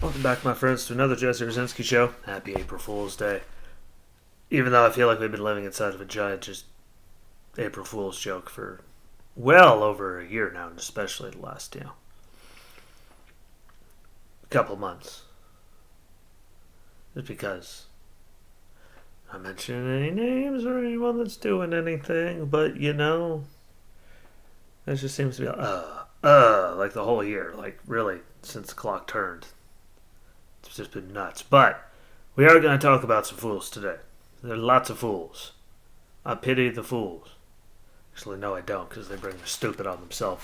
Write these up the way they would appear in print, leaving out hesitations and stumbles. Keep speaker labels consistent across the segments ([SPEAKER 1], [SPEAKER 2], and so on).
[SPEAKER 1] Welcome back, my friends, to another Jesse Rosinski show. Happy April Fool's Day. Even though I feel like we've been living inside of a giant just April Fool's joke for well over a year now, and especially the last, couple months. Just because I'm not mentioning any names or anyone that's doing anything, but it just seems to be like the whole year, like really since the clock turned. It's just been nuts. But we are going to talk about some fools today. There are lots of fools. I pity the fools. Actually, no, I don't, because they bring the stupid on themselves.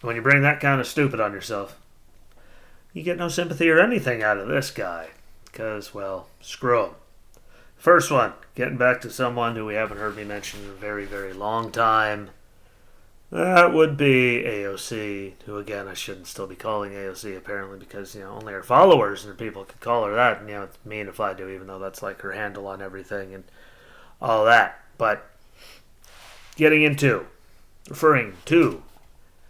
[SPEAKER 1] And when you bring that kind of stupid on yourself, you get no sympathy or anything out of this guy. Because, well, screw him. First one, getting back to someone who we haven't heard me mention in a very, very long time. That would be AOC, who again I shouldn't still be calling AOC apparently because only her followers and her people could call her that, and it's mean if I do, even though that's like her handle on everything and all that. But referring to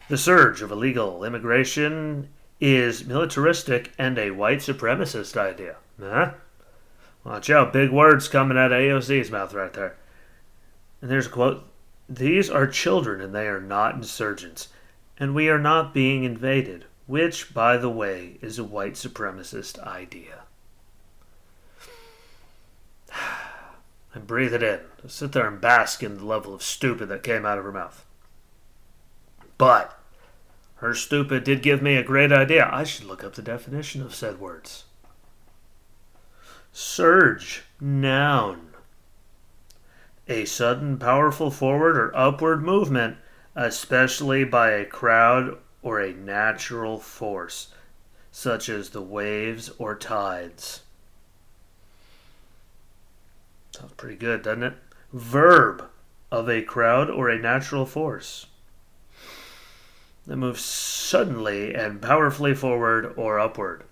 [SPEAKER 1] the surge of illegal immigration is militaristic and a white supremacist idea. Huh? Watch out, big words coming out of AOC's mouth right there. And there's a quote. These are children and they are not insurgents. And we are not being invaded, which, by the way, is a white supremacist idea. And breathe it in. Sit there and bask in the level of stupid that came out of her mouth. But her stupid did give me a great idea. I should look up the definition of said words. Surge, noun. A sudden, powerful forward or upward movement, especially by a crowd or a natural force, such as the waves or tides. Sounds pretty good, doesn't it? Verb, of a crowd or a natural force that moves suddenly and powerfully forward or upward.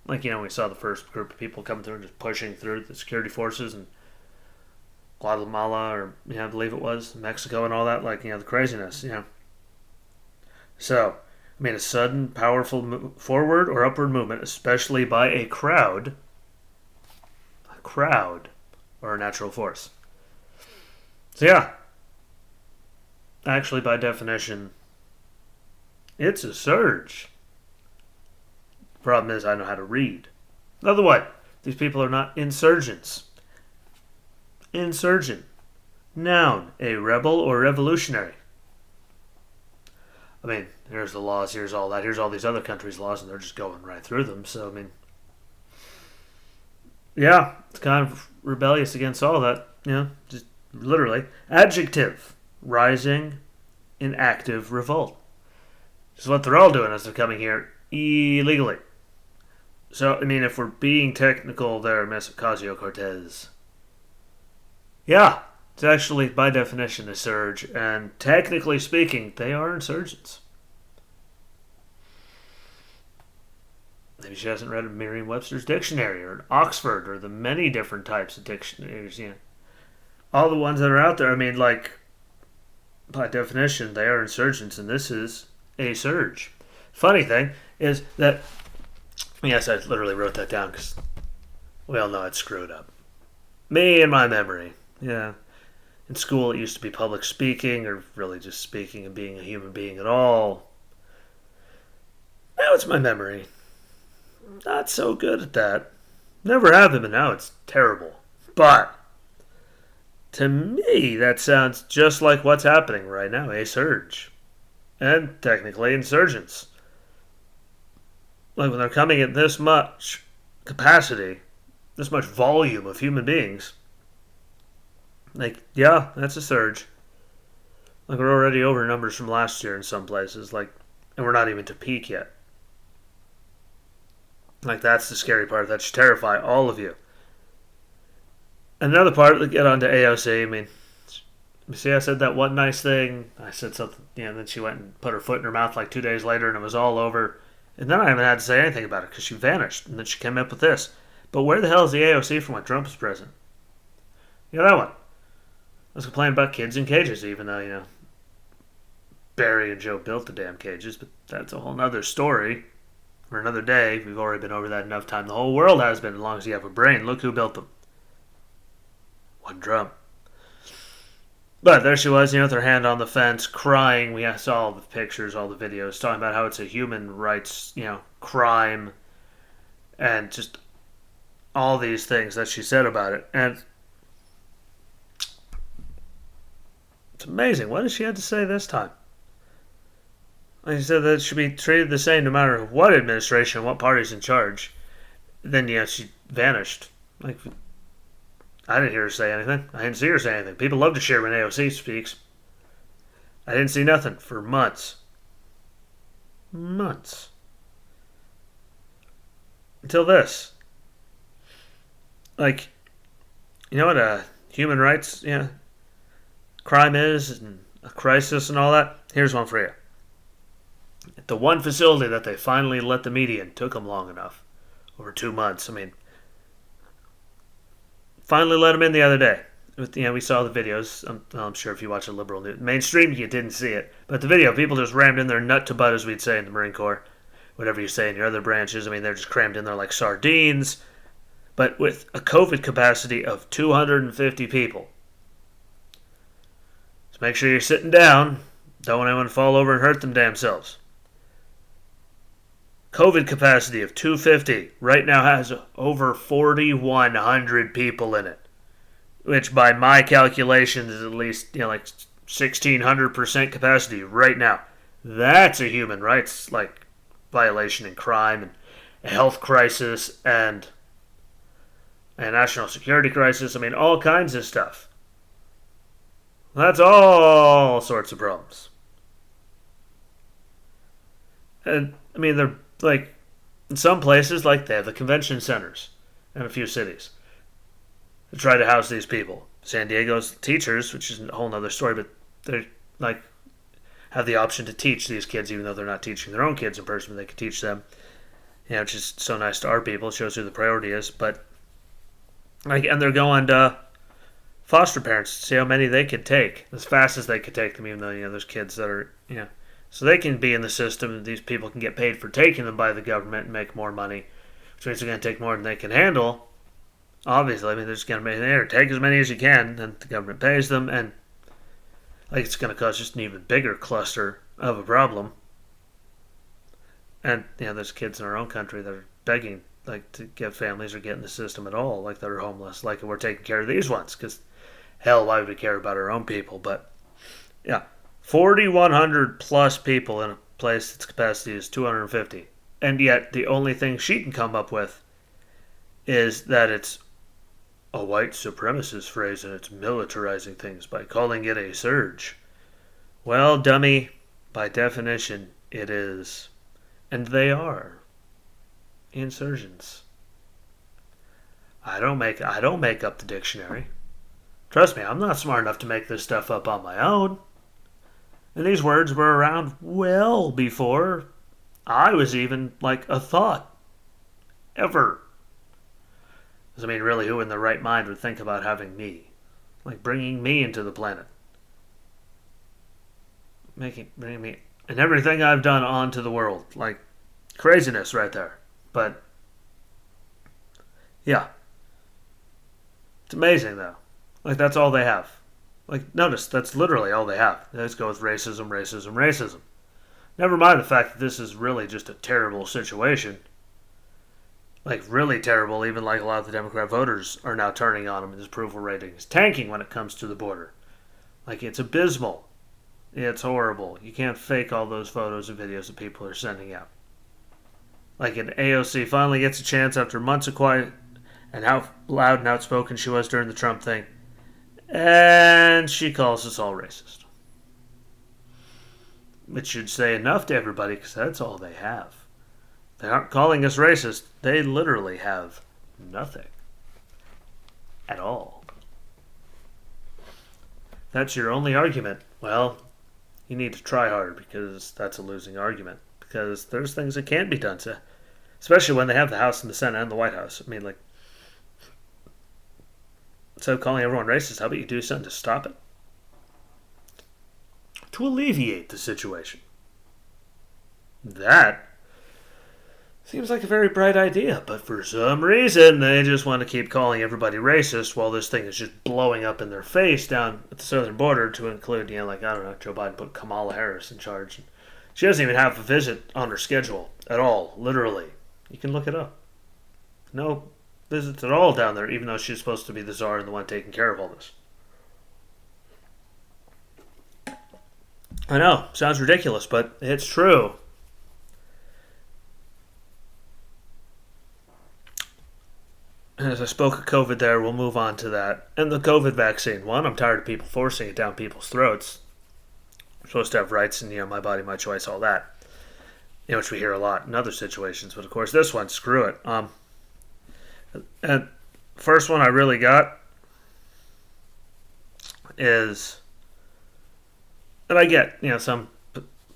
[SPEAKER 1] Like, we saw the first group of people coming through and just pushing through the security forces and Guatemala, or I believe it was Mexico and all that, the craziness, So, a sudden, powerful forward or upward movement, especially by a crowd, or a natural force. So actually, by definition, it's a surge. The problem is I know how to read. Otherwise, these people are not insurgents. Insurgent. Noun, a rebel or revolutionary. Here's the laws, here's all that, here's all these other countries' laws, and they're just going right through them. So, it's kind of rebellious against all that. Just literally. Adjective, rising in active revolt. Which is what they're all doing as they're coming here illegally. So, if we're being technical there, Miss Ocasio-Cortez. Yeah, it's actually, by definition, a surge, and technically speaking, they are insurgents. Maybe she hasn't read a Merriam-Webster's dictionary, or an Oxford, or the many different types of dictionaries, All the ones that are out there, by definition, they are insurgents, and this is a surge. Funny thing is that, yes, I literally wrote that down, because we all know I'd screwed up. Me and my memory. Yeah. In school, it used to be public speaking, or really just speaking and being a human being at all. Now it's my memory. Not so good at that. Never have been, but now it's terrible. But, to me, that sounds just like what's happening right now, a surge. And technically insurgents. Like when they're coming at this much capacity, this much volume of human beings, that's a surge. We're already over numbers from last year in some places, and we're not even to peak yet. That's the scary part. That should terrify all of you. Another part, to get on to AOC, see, I said that one nice thing. I said something, then she went and put her foot in her mouth 2 days later, and it was all over. And then I haven't had to say anything about it because she vanished, and then she came up with this. But where the hell is the AOC from when Trump was president? That one. I was complaining about kids in cages, even though, Barry and Joe built the damn cages, but that's a whole nother story. for another day. We've already been over that enough time. The whole world has been, as long as you have a brain. Look who built them. One Trump. But there she was, with her hand on the fence, crying. We saw all the pictures, all the videos, talking about how it's a human rights, crime, and just all these things that she said about it. And it's amazing. What did she have to say this time? She said that it should be treated the same no matter what administration, what party's in charge. Then, she vanished. I didn't hear her say anything. I didn't see her say anything. People love to share when AOC speaks. I didn't see nothing for months. Months. Until this. You know what a human rights crime is and a crisis and all that? Here's one for you. At the one facility that they finally let the media in, took them long enough. Over 2 months. Finally let them in the other day. We saw the videos. I'm sure if you watch a liberal news, mainstream, you didn't see it. But the video, people just rammed in their nut to butt, as we'd say in the Marine Corps. Whatever you say in your other branches. They're just crammed in there like sardines. But with a COVID capacity of 250 people. So make sure you're sitting down. Don't want anyone to fall over and hurt them damn selves. COVID capacity of 250 right now has over 4,100 people in it, which by my calculations is at least 1,600% capacity right now. That's a human rights violation and crime and a health crisis and a national security crisis. All kinds of stuff. That's all sorts of problems. And they're in some places, they have the convention centers in a few cities to try to house these people. San Diego's teachers, which is a whole other story, but they have the option to teach these kids, even though they're not teaching their own kids in person, but they can teach them. Which is so nice to our people. It shows who the priority is. But and they're going to foster parents to see how many they could take as fast as they could take them, even though there's kids that are so they can be in the system, and these people can get paid for taking them by the government and make more money, which means they're going to take more than they can handle. Obviously, they're just going to make there, take as many as you can, and the government pays them, and it's going to cause just an even bigger cluster of a problem. And there's kids in our own country that are begging to get families or get in the system at all, that are homeless, we're taking care of these ones, because hell, why would we care about our own people? But 4,100 plus people in a place that's capacity is 250. And yet the only thing she can come up with is that it's a white supremacist phrase and it's militarizing things by calling it a surge. Well, dummy, by definition, it is. And they are insurgents. I don't make up the dictionary. Trust me, I'm not smart enough to make this stuff up on my own. And these words were around well before I was even a thought. Ever. Because really, who in their right mind would think about having me? Bringing me into the planet. Bringing me and everything I've done onto the world. Craziness right there. But, yeah. It's amazing, though. That's all they have. Notice, that's literally all they have. Let's go with racism, racism, racism. Never mind the fact that this is really just a terrible situation. Really terrible. Even a lot of the Democrat voters are now turning on him, and his approval rating is tanking when it comes to the border. It's abysmal. It's horrible. You can't fake all those photos and videos that people are sending out. An AOC finally gets a chance after months of quiet, and how loud and outspoken she was during the Trump thing. And she calls us all racist. Which should say enough to everybody, because that's all they have. They aren't calling us racist. They literally have nothing. At all. That's your only argument. Well, you need to try hard, because that's a losing argument. Because there's things that can't be done, especially when they have the House and the Senate and the White House. Instead of calling everyone racist, how about you do something to stop it? To alleviate the situation. That Seems like a very bright idea, but for some reason they just want to keep calling everybody racist while this thing is just blowing up in their face down at the southern border to include, like, I don't know, Joe Biden put Kamala Harris in charge. She doesn't even have a visit on her schedule at all, literally. You can look it up. No visits at all down there, even though she's supposed to be the czar and the one taking care of all this. I know, sounds ridiculous, but it's true. As I spoke of COVID there, we'll move on to that. And the COVID vaccine. One, I'm tired of people forcing it down people's throats. I'm supposed to have rights and, my body, my choice, all that. Which we hear a lot in other situations. But, of course, this one, screw it. And first one I really got is, and I get, some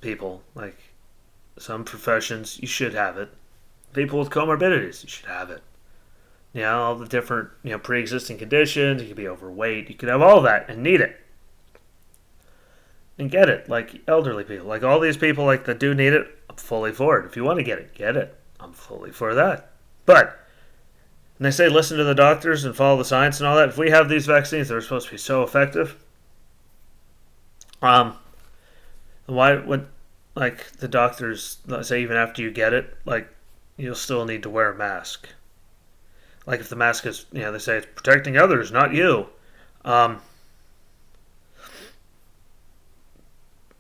[SPEAKER 1] people, like some professions, you should have it. People with comorbidities, you should have it. All the different, pre-existing conditions. You could be overweight. You could have all that and need it. And get it. Like elderly people. Like all these people that do need it, I'm fully for it. If you want to get it, get it. I'm fully for that. But, and they say listen to the doctors and follow the science and all that. If we have these vaccines that are supposed to be so effective, why would, the doctors say even after you get it, you'll still need to wear a mask? If the mask is, they say it's protecting others, not you. So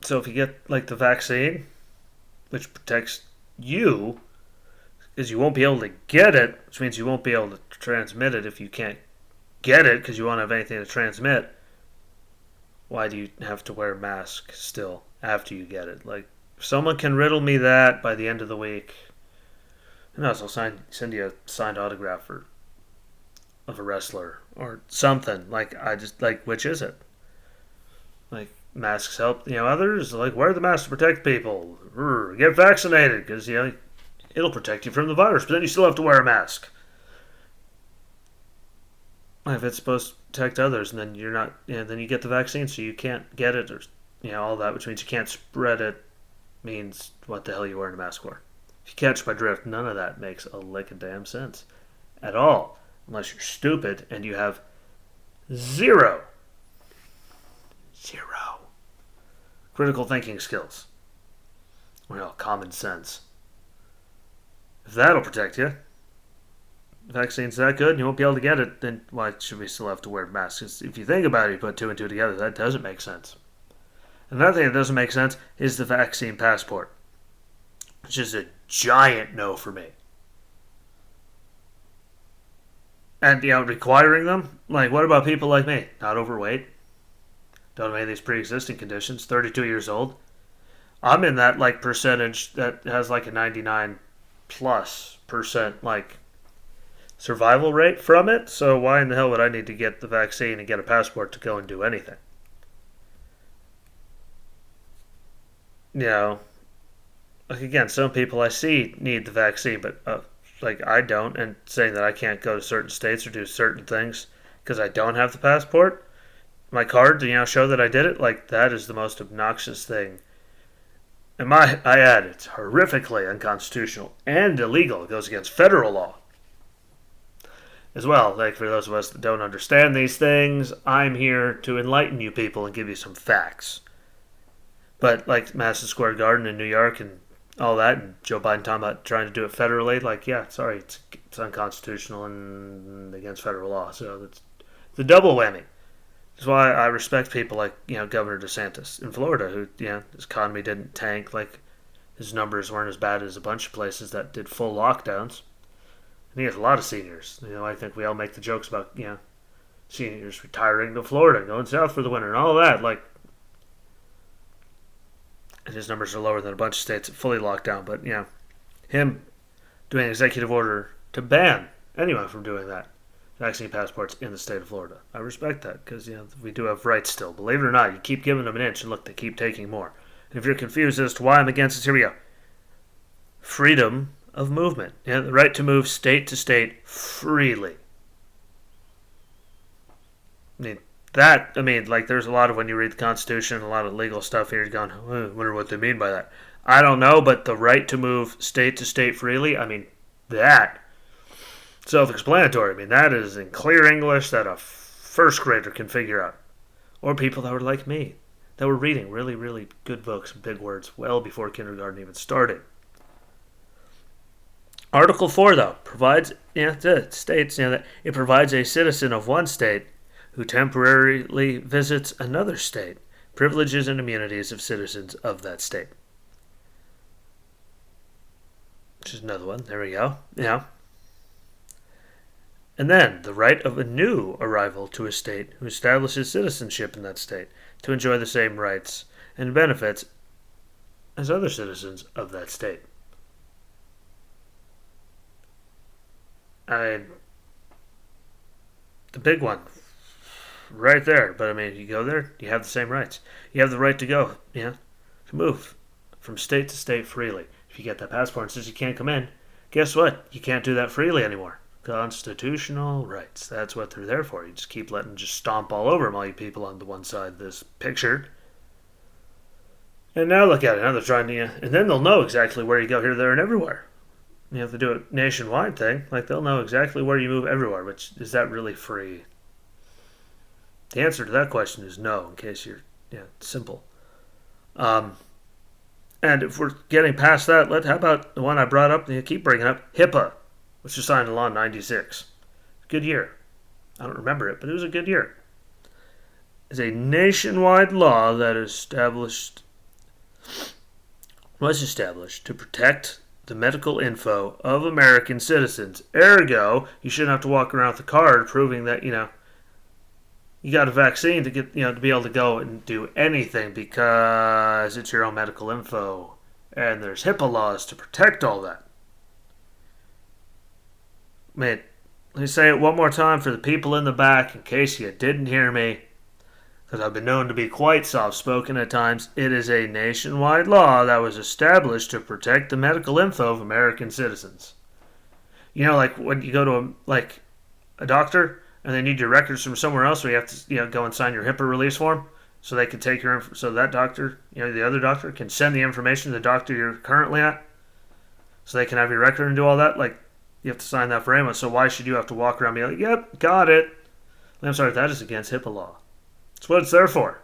[SPEAKER 1] if you get, the vaccine, which protects you, because you won't be able to get it, which means you won't be able to transmit it if you can't get it because you won't have anything to transmit, why do you have to wear a mask still after you get it? If someone can riddle me that by the end of the week, who knows, I'll send you a signed autograph of a wrestler or something. Which is it? Masks help, others. Wear the mask to protect people. Get vaccinated because, it'll protect you from the virus, but then you still have to wear a mask. If it's supposed to protect others, and then you're not, then you get the vaccine, so you can't get it, or, all that, which means you can't spread it, means what the hell are you wearing a mask for? If you catch my drift, none of that makes a lick of damn sense at all. Unless you're stupid and you have zero critical thinking skills. Well, common sense. If that'll protect you, the vaccine's that good and you won't be able to get it, then why should we still have to wear masks? If you think about it, you put two and two together, that doesn't make sense. Another thing that doesn't make sense is the vaccine passport, which is a giant no for me. And, requiring them? What about people like me? Not overweight. Don't have any of these pre-existing conditions. 32 years old. I'm in that, percentage that has, a 99+% survival rate from it. So why in the hell would I need to get the vaccine and get a passport to go and do anything? Again, some people I see need the vaccine, but I don't, and saying that I can't go to certain states or do certain things because I don't have the passport, my card to show that I did it, that is the most obnoxious thing. And I add, it's horrifically unconstitutional and illegal. It goes against federal law as well. For those of us that don't understand these things, I'm here to enlighten you people and give you some facts. But Madison Square Garden in New York and all that, and Joe Biden talking about trying to do it federally, sorry, it's unconstitutional and against federal law. So it's the double whammy. That's why I respect people like, Governor DeSantis in Florida, who, his economy didn't tank. His numbers weren't as bad as a bunch of places that did full lockdowns. And he has a lot of seniors. I think we all make the jokes about, seniors retiring to Florida, going south for the winter, and all of that. And his numbers are lower than a bunch of states that fully locked down. But, him doing an executive order to ban anyone from doing that, vaccine passports in the state of Florida. I respect that because, we do have rights still. Believe it or not, you keep giving them an inch, and look, they keep taking more. And if you're confused as to why I'm against this, here we go. Freedom of movement. The right to move state to state freely. There's a lot of, when you read the Constitution, a lot of legal stuff here, you're going, I wonder what they mean by that. I don't know, but the right to move state to state freely, I mean, that self-explanatory. I mean, that is in clear English that a first grader can figure out. Or people that were like me, that were reading really, really good books and big words well before kindergarten even started. Article 4, though, provides, states that it provides a citizen of one state who temporarily visits another state privileges and immunities of citizens of that state. Which is another one. There we go. Yeah. And then the right of a new arrival to a state who establishes citizenship in that state to enjoy the same rights and benefits as other citizens of that state. The big one, right there. But I mean, you go there, you have the same rights. You have the right to go, to move from state to state freely. If you get that passport and says you can't come in, guess what? You can't do that freely anymore. Constitutional rights. That's what they're there for. You just keep letting them just stomp all over them, all you people on the one side of this picture. And now look at it. Now they're trying to, and then they'll know exactly where you go here, there, and everywhere. If they do a nationwide thing, like they'll know exactly where you move everywhere, which is that really free? The answer to that question is no, in case you're, simple. And if we're getting past that, how about the one I brought up, and you keep bringing up, HIPAA, which was signed in law in 96. Good year. I don't remember it, but it was a good year. It's a nationwide law that was established to protect the medical info of American citizens. Ergo, you shouldn't have to walk around with a card proving that, you got a vaccine to get, to be able to go and do anything because it's your own medical info. And there's HIPAA laws to protect all that. Man, let me say it one more time for the people in the back in case you didn't hear me. Because I've been known to be quite soft-spoken at times. It is a nationwide law that was established to protect the medical info of American citizens. Like when you go to a doctor and they need your records from somewhere else, where you have to go and sign your HIPAA release form, so they can take so that doctor, the other doctor can send the information to the doctor you're currently at, so they can have your record and do all that. You have to sign that for anyone. So why should you have to walk around and be like, "Yep, got it"? I'm sorry, that is against HIPAA law. That's what it's there for.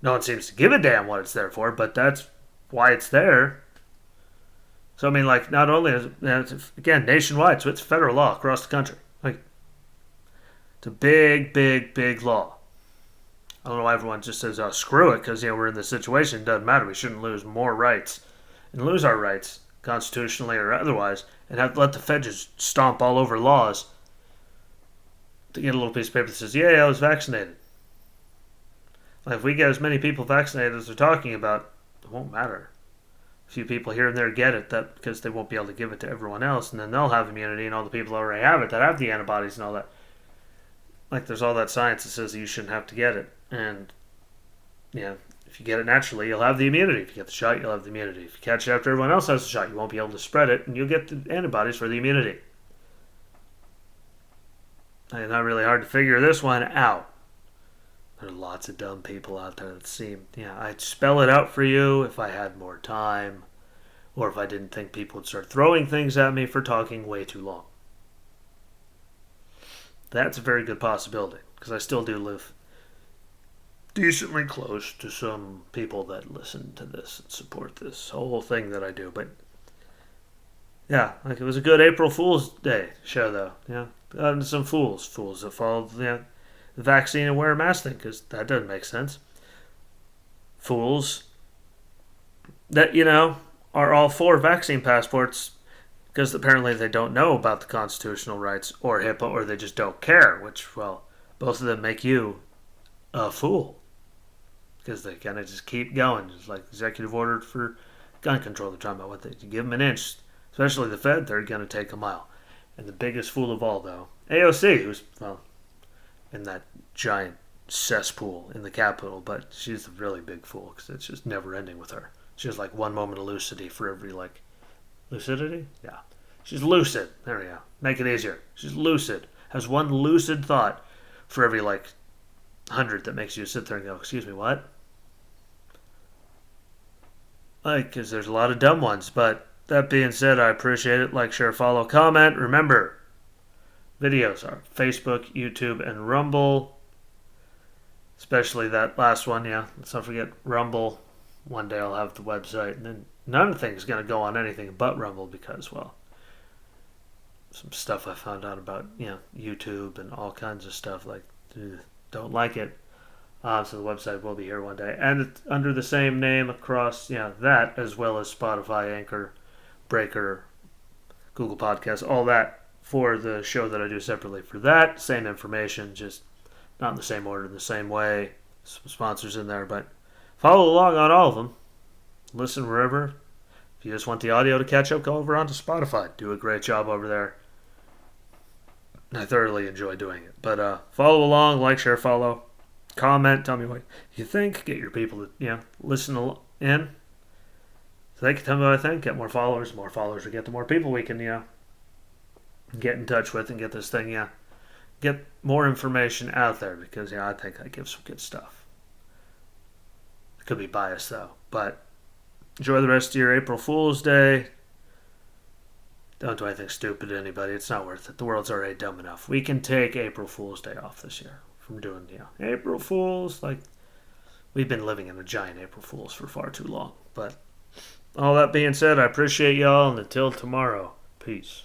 [SPEAKER 1] No one seems to give a damn what it's there for, but that's why it's there. So, I mean, not only is it, again, nationwide, so it's federal law across the country. It's a big, big, big law. I don't know why everyone just says, "Oh, screw it," because, we're in this situation. It doesn't matter. We shouldn't lose more rights and lose our rights, constitutionally or otherwise, and let the Fed just stomp all over laws to get a little piece of paper that says, "Yeah, I was vaccinated." If we get as many people vaccinated as they're talking about, it won't matter. A few people here and there get it, that because they won't be able to give it to everyone else, and then they'll have immunity, and all the people already have it that have the antibodies and all that. There's all that science that says that you shouldn't have to get it, and if you get it naturally, you'll have the immunity. If you get the shot, you'll have the immunity. If you catch it after everyone else has the shot, you won't be able to spread it, and you'll get the antibodies for the immunity. It's not really hard to figure this one out. There are lots of dumb people out there that seem, I'd spell it out for you if I had more time, or if I didn't think people would start throwing things at me for talking way too long. That's a very good possibility, because I still do live decently close to some people that listen to this and support this whole thing that I do. But it was a good April Fool's Day show, though. And some fools that follow the vaccine and wear a mask thing, because that doesn't make sense. Fools that are all for vaccine passports because apparently they don't know about the constitutional rights or HIPAA, or they just don't care. Which, well, both of them make you a fool. Because they kind of just keep going. Just like executive order for gun control. They're talking about what you give them an inch. Especially the Fed, they're going to take a mile. And the biggest fool of all, though, AOC, who's, in that giant cesspool in the Capitol. But she's a really big fool because it's just never ending with her. She has one moment of lucidity for every, lucidity? Yeah. She's lucid. There we go. Make it easier. She's lucid. Has one lucid thought for every, 100 that makes you sit there and go, "Excuse me, what?" like, because there's a lot of dumb ones. But that being said, I appreciate it. Like, share, follow, comment. Remember, videos are Facebook, YouTube, and Rumble. Especially that last one, yeah. Let's not forget Rumble. One day I'll have the website, and then none of the things going to go on anything but Rumble because, well, some stuff I found out about, YouTube and all kinds of stuff. Like, don't like it. So the website will be here one day, and it's under the same name across, that as well as Spotify, Anchor, Breaker, Google Podcasts, all that for the show that I do separately. For that, same information, just not in the same order, the same way. Some sponsors in there, but follow along on all of them. Listen wherever. If you just want the audio to catch up, go over onto Spotify. Do a great job over there. I thoroughly enjoy doing it. But follow along, like, share, follow, comment, tell me what you think. Get your people to listen in. So they can tell me what I think. Get more followers. More followers we get, the more people we can get in touch with and get this thing get more information out there, because I think I give some good stuff. It could be biased though, but enjoy the rest of your April Fool's Day. Don't do anything stupid to anybody. It's not worth it. The world's already dumb enough. We can take April Fool's Day off this year from doing April Fools. Like, we've been living in a giant April Fool's for far too long. But all that being said, I appreciate y'all, and until tomorrow, peace.